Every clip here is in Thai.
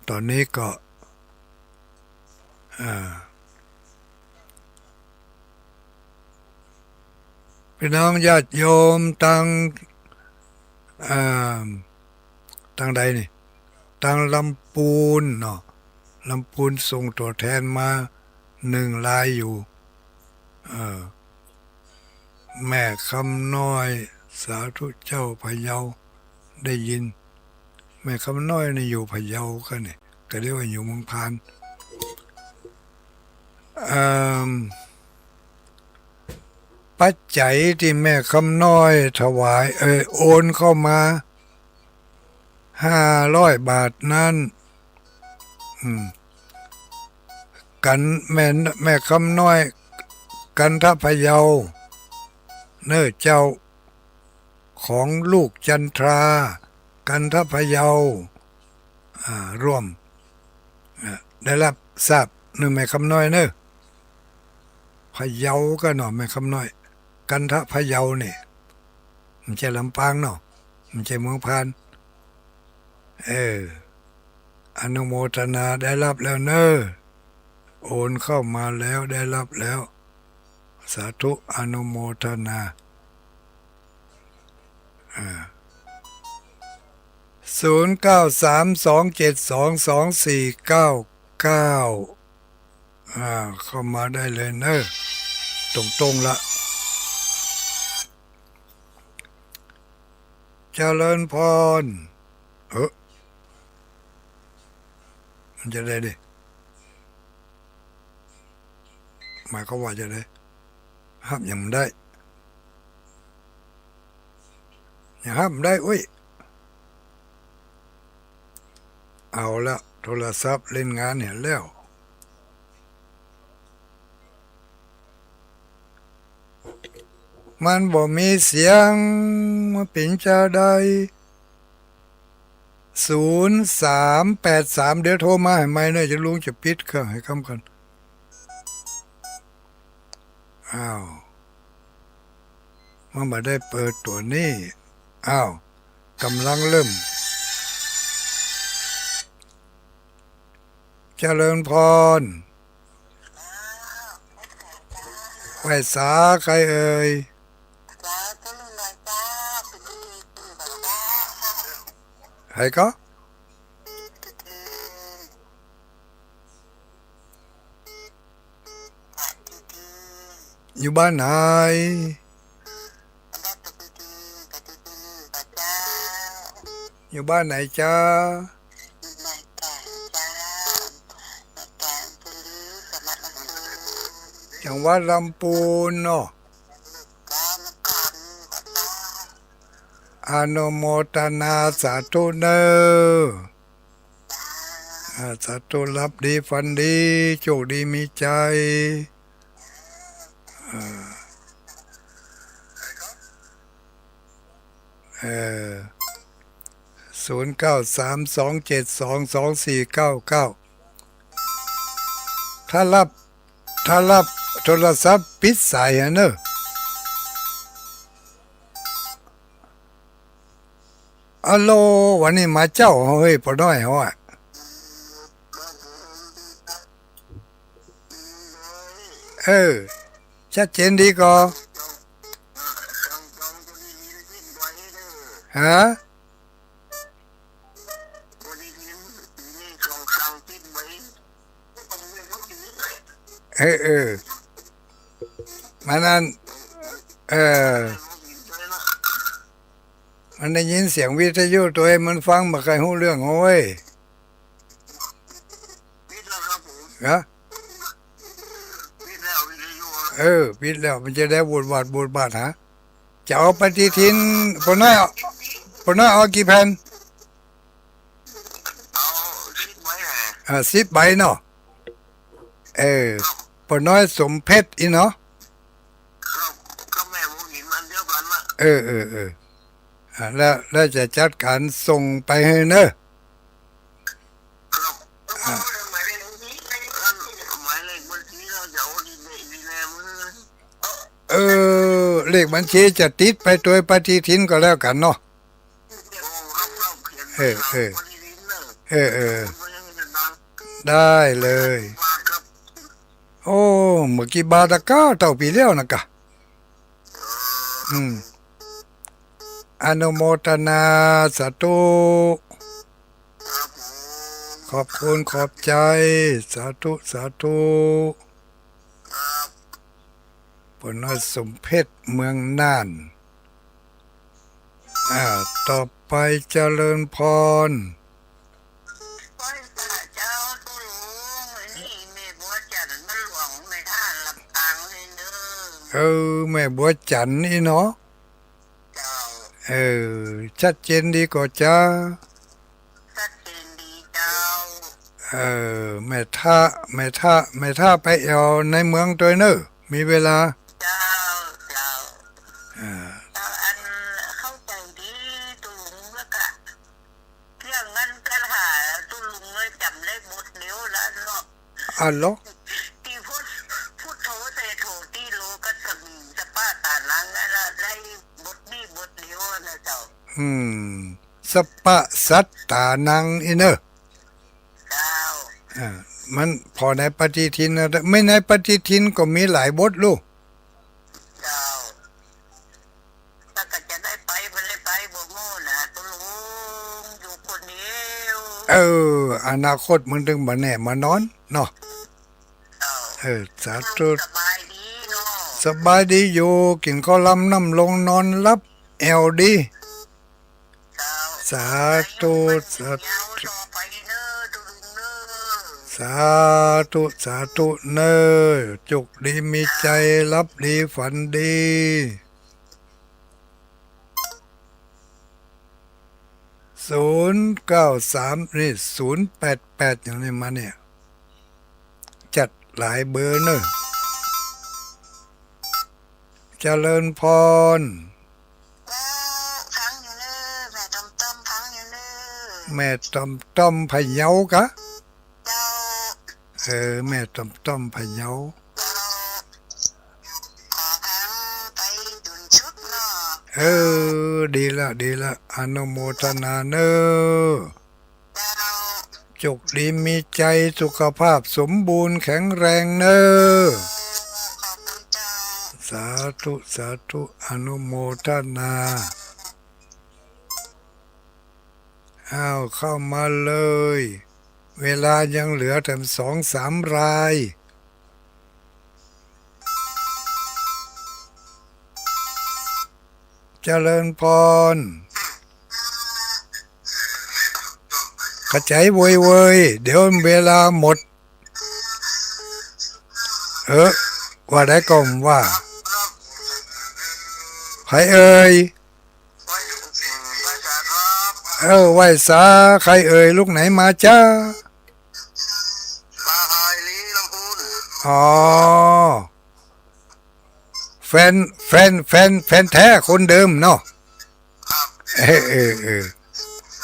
ตอนนี้ก็พี่น้องญาติโยมอ่าตั้งใดนี่ตั้งลำปูนเนาะลำปูนส่งตัวแทนมา1 รายอยู่เออแม่คำน้อยสาธุเจ้าพะเยาได้ยินแม่คำน้อยนี่อยู่พะเยากันนี่ก็เรียกว่าอยู่เมืองพานปัจจัยที่แม่คำน้อยถวายโอนเข้ามา500 บาทนั้นกันแม่คำน้อยกันทพะเยาเนื้อเจ้าของลูกจันทรากันทพะเยาร่วมได้รับทราบหนึ่งแม่คำน้อยเนื้อพะเยาก็หน่อแม่คำน้อยกันทพะเยาเนี่ยมันจะลำปางเนาะมันจะเมืองพานอนุโมทนาได้รับแล้วเนอะโอนเข้ามาแล้วได้รับแล้วสาธุอนุโมทนา0932722499เข้ามาได้เลยเนอะตรงๆละเจริญพรมันจะได้ดิหมายเขาว่าจะได้ห้ามยังได้อย่าห้ามได้อุ้ยเอาละโทรศัพท์เล่นงานเห็นแล้วมันบ่มีเสียงมาเป็นจะได้0383เดี๋ยวโทรมาให้ไหมเนี่ยจะลุงจะปิดเครื่องให้คำกันมันมาได้เปิดตัวนี้กำลังเริ่มเจริญพรไหวสาใครเอ่ยใครก็อยู่บ้านไหนอยู่บ้านไหนจ้าจังหวัดลำพูนเนาะอนุโมทนาสาธุเนอสาธุรับดีฝันดีโชคดีมีใจ0932722499ถ้ารับโทรศัพท์ปิดสายเนอะอัลโหลวันนี้มาเจ้าเฮ้ยพอน้อยเหรอชัดเจนดีก็ฮะมันนั่นมันได้ยินเสียงวิทยุตัวเองมันฟังมาใครหูเรื่องโอ้ยฮะปิดแล้วมันจะได้บูดบาทฮะจะเอาปฏิทินปน้อยเอากี่แผ่น10 ใบเนาะปน้อยสมเพชรอีเนาะแล้วจะจัดการส่งไปให้เนอะเลขบัญชีจะติดไปตัวปฏิทินก็แล้วกันเนาะ ได้เลย มาครับโอ้เมื่อกี้บาตะก้าเต่าปีเลี้ยวนะกะอืมอนุโมทนาสาธุครับผม ขอบคุณขอบใจสาธุสาธุครับ ผลน้อยสมเพชเมืองน่านต่อไปเจริญพรไหว้พระเจ้าตุลุงนี่แม่บัวจันทร์มันหลวงไม่ท่านรับตังค์ให้เด้เออแม่บัวจันนี่เนาะเจ้าเอชัดเจนดีกว่าจ้าชัดเจนดีเจ้าเอแม่ท่าไปเอาในเมืองตัวเนอะมีเวลาเจ้าเจ้าเออเจ้าอันเข้าใจดีตุลุงแล้วก็เรื่องเงินกันหาตุลุงเลยจำได้หมดเดี๋ยวแล้วเนาะอ๋อเหรอที่พูดโทเตโทที่โลก็จะป้าตานังนั่นละได้บทนี้บทเดียวนะเจ้าอืมสปปะสัตตานังอินเนอร์เจ้าอ่ามันพอในปฏิทินนะไม่ในปฏิทินก็มีหลายบทลูกเจ้าถ้าก็จะได้ไปมันเลยไปบ่โง่นะตุลุงอยู่คนเดียวอนาคตมันถึงมาแน่มานอนเนาะเจ้าสาธุสบายดีเนาะสบายดีอยู่กินข้าวลำน้ำลงนอนรับแอลดีเจ้าสาธุสายาวธุต่อไปเนอะตุลุงเนอะสาธุสาธุเนอจุกดีมีใจรับดีฝันดี093นี่088อย่างนี้มาเนี่ยจัดหลายเบอร์เนอะเจริญพรพังอยู่เนอะแม่ต้มพังอยู่เนอะแม่ต้อมพะเยากะเจ้าแม่ต้อมพะเยาเจ้าขอพังไปดุนชุดเนาะดีละอนุโมทนาเนอเจ้าจุกดีมีใจสุขภาพสมบูรณ์แข็งแรงเนอขอบคุณเจ้าสาธุสาธุอนุโมทนาเข้ามาเลย เวลายังเหลือแต่2-3 รายเจริญพรกระจายเวยเดี๋ยวเวลาหมดว่าได้ก่อนว่าใครเอ่ยไหว้สาใครเอ่ยลูกไหนมาจ้าปลาหายลีลำพูนอ๋อแฟนแท้คนเดิมเนาะ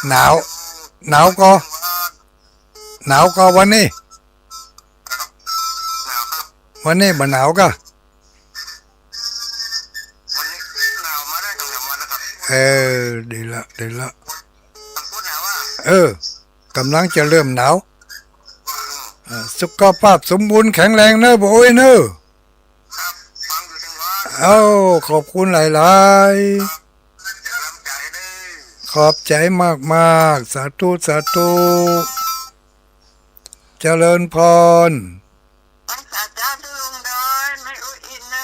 หนาวก็วันนี้บ่หนาวก็วันนี้หนาวมาได้2-3 วันแล้วครับดีละพูดหนาวว่ากำลังจะเริ่มหนาวสุขภาพสมบูรณ์แข็งแรงเนอะบ่โอ้ยเนอะครับฟังอยู่ทั้งวันขอบคุณหลายๆขอบใจมากสาธุสาธุเจริญพรรักษาเจ้าตุลุงดอนไม่อุ้ยอินเนอ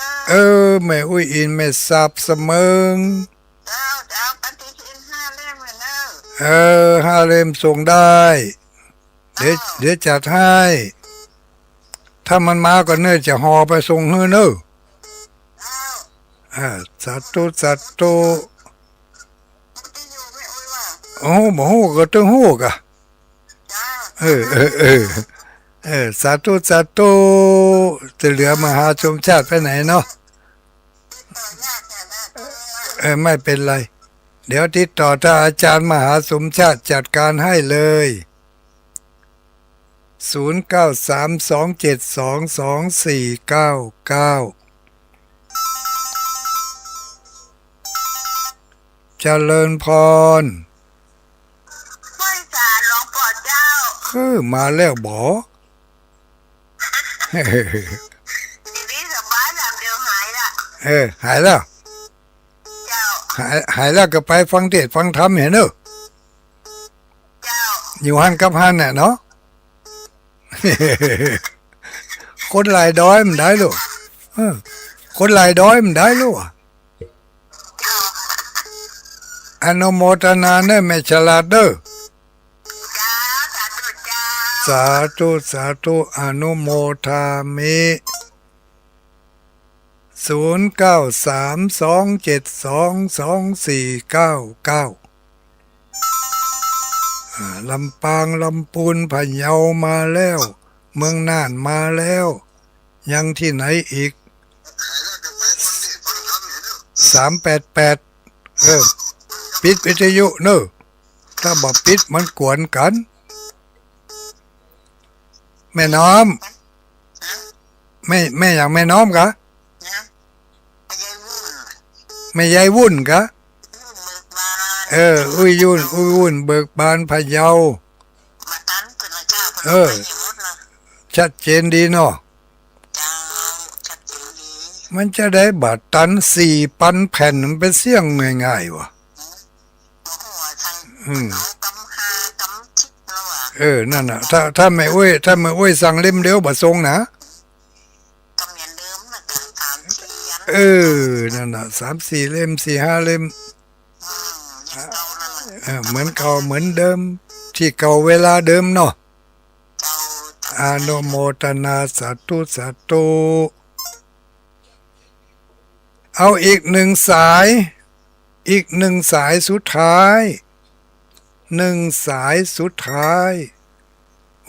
ะแม่อุ้ยอินแม่สับเสมิงเจ้าปฏิทิน5 เล่มเลยเนอะ5 เล่มส่งได้เดี๋ยวจัดให้ถ้ามันมาก็เนอะจะห่อไปส่งให้เนอะสาธุสาธุบ่ฮู้ก็ต้องฮู้กะสาธุสาธุจะเหลือมหาชนชาติไปไหนเนาะไม่เป็นไรเดี๋ยวติดต่อถ้าอาจารย์มหาสมชาติจัดการให้เลย0932722499เจริญพรไหว้ศาลหลวงพ่อเจ้า คือมาแล้วบ่ ทีนี้สบายแล้วเดี๋ยวหายละ หายแล้ว เจ้า หายแล้วก็ไปฟังเทศน์ฟังธรรมเห็นเนอะ เจ้า อยู่หันกับหันน่ะเนาะ คนหลายดอยมันได้ลูกคนหลายดอยมันได้ลูก เจ้า อนุโมทนาเนอะแม่ฉลาดเด้อ จ้าสาธุเจ้า สาธุสาธุอนุโมทามิ0932722499ลำปางลำพูนพะเยามาแล้ว เมืองน่านมาแล้ว ยังที่ไหนอีก388ปิดวิทยุเนอะถ้าบอกปิดมันกวนกัน แม่น้อมแม่อย่างแม่น้อมกะ นะไอ้ยายวุ่น แม่ยายวุ่นกะ วุ่นเบิกบาน อุ้ยยุ่นอุ้ยวุ่นเบิกบานพะเยา มาตันเป็นเจ้า เออ ไปอย่างหมดละ ชัดเจนดีเนาะ เจ้าชัดเจนดี มันจะได้บาทตัน4,000 แผ่นมันเป็นเสี่ยงง่ายๆวะ หัวทาง อืม เอากำหากำชิดแล้วอ่ะ นั่นน่ะถ้าแม่อุ้ยสั่งเล่มเดียวบ่ส่งนะ กำยันเดิมนะกันถามเทียนนั่นน่ะ3-4 เล่ม4-5 เล่ม ยังเก่านั่นแหละ เหมือนเก่าเหมือนเดิม ที่เก่าเวลาเดิมเนาะ เจ้า อานุโมทนาสาธุสาธุเอาอีก1 สาย อีก1 สายสุดท้าย1 สายสุดท้าย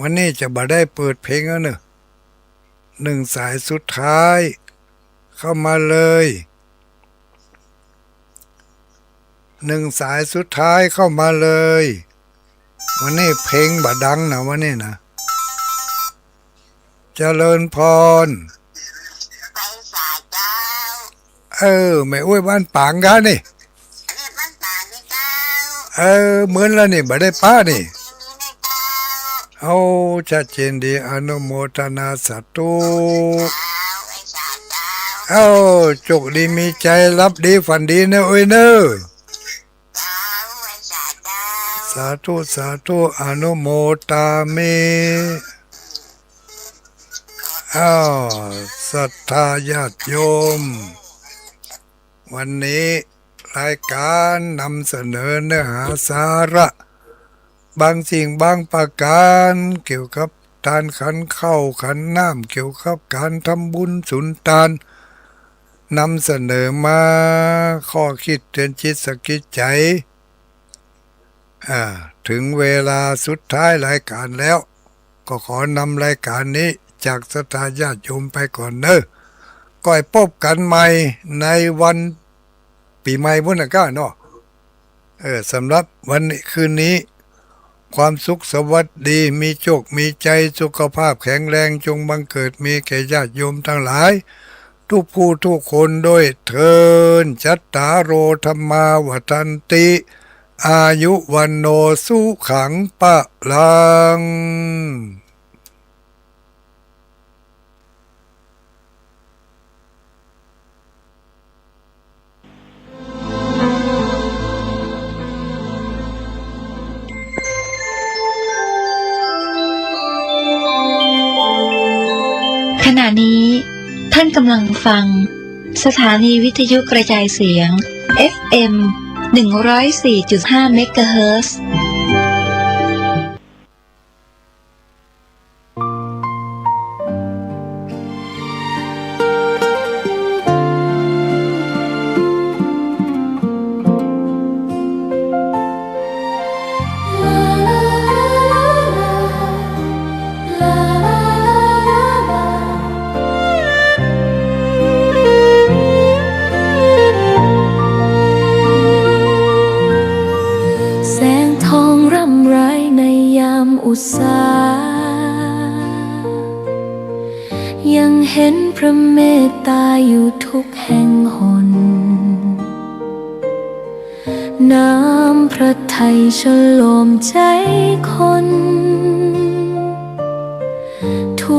วันนี้จะบ่ได้เปิดเพลงแล้วเนอะ1 สายสุดท้าย เข้ามาเลย1 สายสุดท้ายเข้ามาเลย วันนี้เพลงบ่ดังนะวันนี้นะเจริญพร ไปสาเจ้า แม่อุ้ยบ้านปางกะนี่ อันนี้บ้านป่านี่เจ้า เหมือนแล้วนี่บ่ได้ป้านี่ ทีนี้ในเจ้า เอาชัดเจนดีอนุโมทนาสาธุ เจ้าไอ้สาเจ้า เอาจกดีมีใจรับดีฝันดีนะโอ้ยเนอะ เจ้าไอ้สาเจ้า สาธุสาธุอนุโมตามิศรัทธาญาติโยม วันนี้รายการนำเสนอเนื้อหาสาระบางสิ่งบางประการเกี่ยวกับทานขันเข้าขันน้ำเกี่ยวกับการทำบุญสุนทานนำเสนอมาข้อคิดเตือนจิตสะกิดใจถึงเวลาสุดท้ายรายการแล้ว ก็ขอนำรายการนี้จากศรัทธาญาติโยมไปก่อนเนอะก่อยพบกันใหม่ในวันปีใหม่พุ่นนะก้าเนาะสำหรับวันนี้คืนนี้ ความสุขสวัสดีมีโชคมีใจสุขภาพแข็งแรงจงบังเกิดมีแก่ญาติโยมทั้งหลาย ทุกผู้ทุกคนด้วยเทินจัตตารโอธรรมาวัฏันติอายุวันโนสุขังปะลังขณะนี้ท่านกำลังฟังสถานีวิทยุกระจายเสียง FM 104.5 เมกะเฮิรตซ์ แสงทองร่ำไรในยามอุตสายังเห็นพระเมตตาอยู่ทุกแห่งหนน้ำพระทัยฉโลมใจคน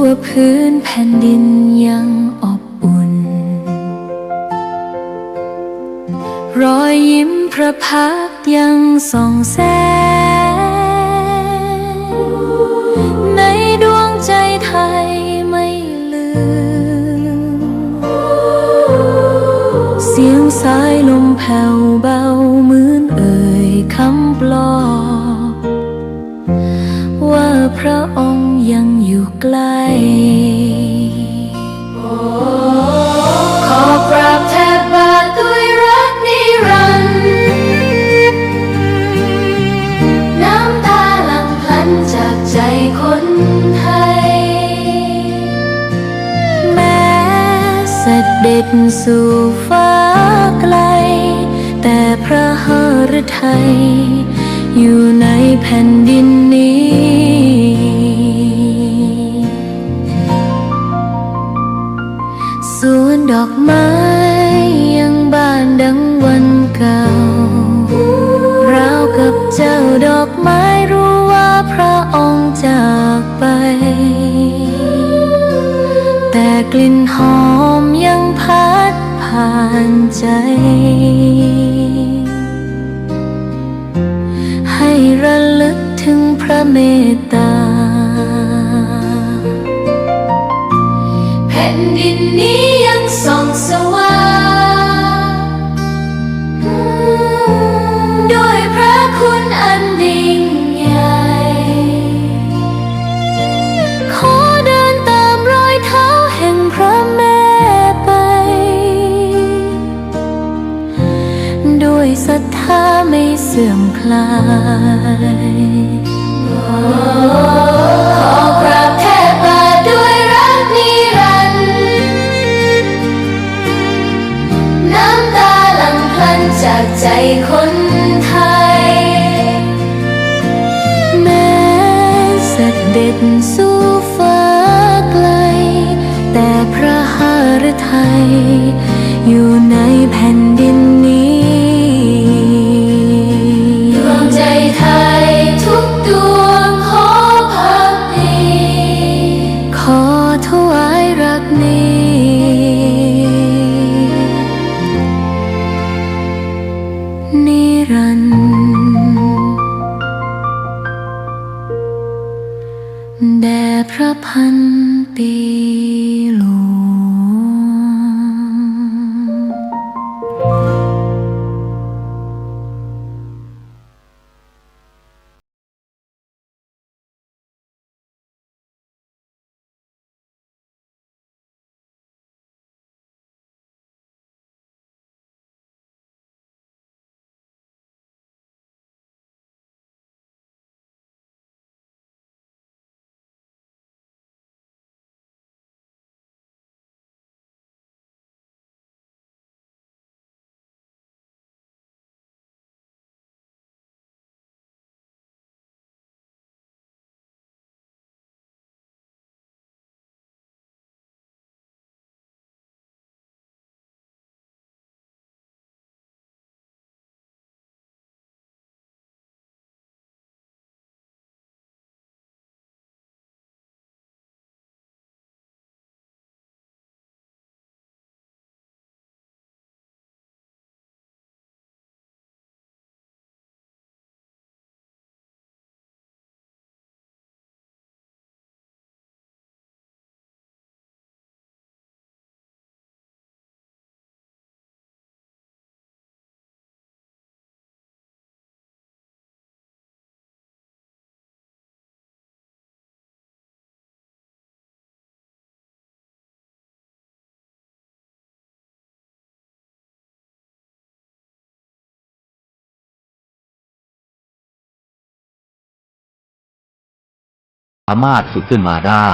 ว่าพื้นแผ่นดินยังอบอุ่นรอยยิ้มพระพักตร์ยังส่องแสงในดวงใจไทยไม่ลืมเสียงสายลมแผ่วเบาเหมือนเอ่ยคำปลอบว่าพระองค์ยังอยู่ใกล้ขอกราบแทบบาทด้วยรักนิรันดร์น้ำตาหลั่งพลันจากใจคนไทยแม้เสด็จสู่ฟ้าไกลแต่พระหฤทัยอยู่ในแผ่นดินนี้สวนดอกไม้ยังบานดังวันเก่าราวกับเจ้าดอกไม้รู้ว่าพระองค์จากไปแต่กลิ่นหอมยังพัดผ่านใจให้ระลึกถึงพระเมตตาแผ่นดินนี้ยังส่องสว่างด้วยพระคุณอันยิ่งใหญ่ขอเดินตามรอยเท้าแห่งพระแม่ไปด้วยศรัทธาไม่เสื่อมคลายขอกราบแทบบาทด้วยรักนิรันดร์น้ำตาหลั่งพลันจากใจคนไทยแม้เสด็จสู่ฟ้าไกลแต่พระหฤทัยอยู่ในแผ่นดินนี้ดวงใจไทยทุกดวงขอพักดีขอถวายรักนี้นิรันดร์แด่พระพันปีหลวงสามารถฝึกขึ้นมาได้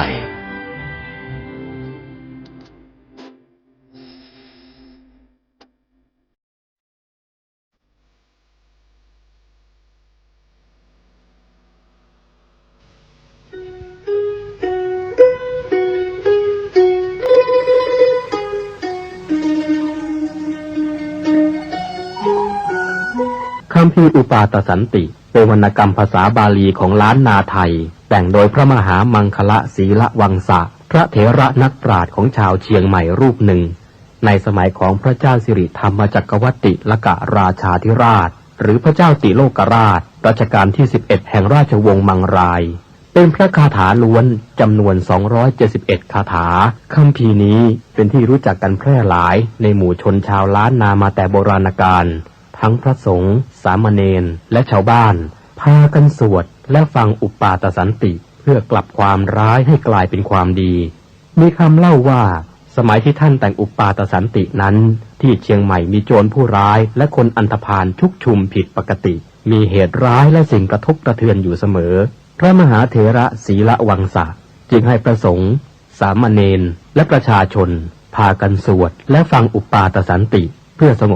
คัมภีร์อุปาตสันติเป็นวรรณกรรมภาษาบาลีของล้านนาไทยแต่งโดยพระมหามังคละศีละวังสะ พระเถระนักปราชญ์ของชาวเชียงใหม่รูปหนึ่งในสมัยของพระเจ้าสิริธรรมจักรวรรดิลกราชาธิราชหรือพระเจ้าติโลกราชรัชกาลที่11แห่งราชวงศ์มังรายเป็นพระคาถาล้วนจำนวน271คาถาคัมภีร์นี้เป็นที่รู้จักกันแพร่หลายในหมู่ชนชาวล้านนามาแต่โบราณกาลทั้งพระสงฆ์สามเณรและชาวบ้านพากันสวดและฟังอุปาทสันติเพื่อกลับความร้ายให้กลายเป็นความดีมีคำเล่าว่าสมัยที่ท่านแต่งอุปาทสันตินั้นที่เชียงใหม่มีโจรผู้ร้ายและคนอันธพาลชุกชุมผิดปกติมีเหตุร้ายและสิ่งกระทบกระเทือนอยู่เสมอพระมหาเถระศีละวังสะจึงให้พระสงฆ์สามเณรและประชาชนพากันสวดและฟังอุปาทสันติเพื่อสงบ